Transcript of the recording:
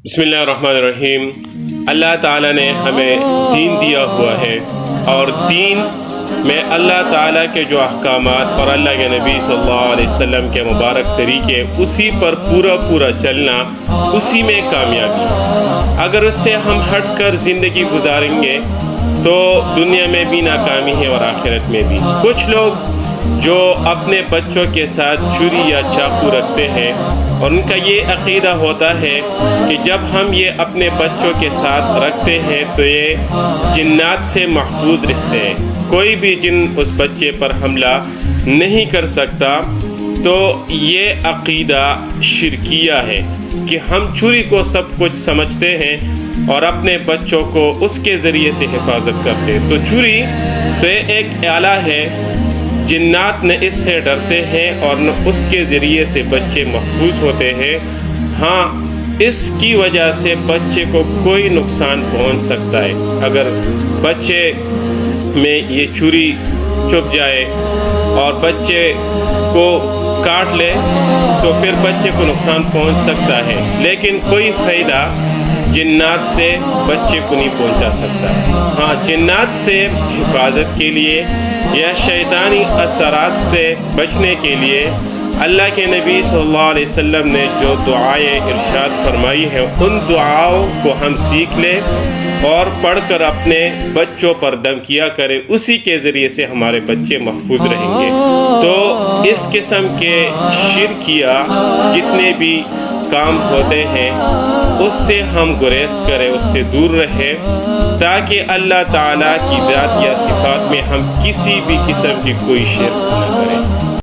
بسم اللہ الرحمن الرحیم۔ اللہ تعالیٰ نے ہمیں دین دیا ہوا ہے، اور دین میں اللہ تعالیٰ کے جو احکامات اور اللہ کے نبی صلی اللہ علیہ وسلم کے مبارک طریقے، اسی پر پورا چلنا، اسی میں کامیابی۔ اگر اس سے ہم ہٹ کر زندگی گزاریں گے تو دنیا میں بھی ناکامی ہے اور آخرت میں بھی۔ کچھ لوگ جو اپنے بچوں کے ساتھ چھری یا چاقو رکھتے ہیں، اور ان کا یہ عقیدہ ہوتا ہے کہ جب ہم یہ اپنے بچوں کے ساتھ رکھتے ہیں تو یہ جنات سے محفوظ رہتے ہیں، کوئی بھی جن اس بچے پر حملہ نہیں کر سکتا۔ تو یہ عقیدہ شرکیہ ہے کہ ہم چھری کو سب کچھ سمجھتے ہیں اور اپنے بچوں کو اس کے ذریعے سے حفاظت کرتے ہیں۔ تو چھری تو یہ ایک آلہ ہے، جنات نہ اس سے ڈرتے ہیں اور نہ اس کے ذریعے سے بچے محفوظ ہوتے ہیں۔ ہاں، اس کی وجہ سے بچے کو کوئی نقصان پہنچ سکتا ہے۔ اگر بچے میں یہ چھری چبھ جائے اور بچے کو کاٹ لے تو پھر بچے کو نقصان پہنچ سکتا ہے، لیکن کوئی فائدہ جنات سے بچے کو نہیں پہنچا سکتا۔ ہاں، جنات سے حفاظت کے لیے یا شیطانی اثرات سے بچنے کے لیے اللہ کے نبی صلی اللہ علیہ وسلم نے جو دعائیں ارشاد فرمائی ہیں، ان دعاؤں کو ہم سیکھ لیں اور پڑھ کر اپنے بچوں پر دم کیا کریں، اسی کے ذریعے سے ہمارے بچے محفوظ رہیں گے۔ تو اس قسم کے شرکیہ جتنے بھی کام ہوتے ہیں اس سے ہم گریز کریں، اس سے دور رہیں، تاکہ اللہ تعالیٰ کی ذات یا صفات میں ہم کسی بھی قسم کی کوئی شرک نہ کریں۔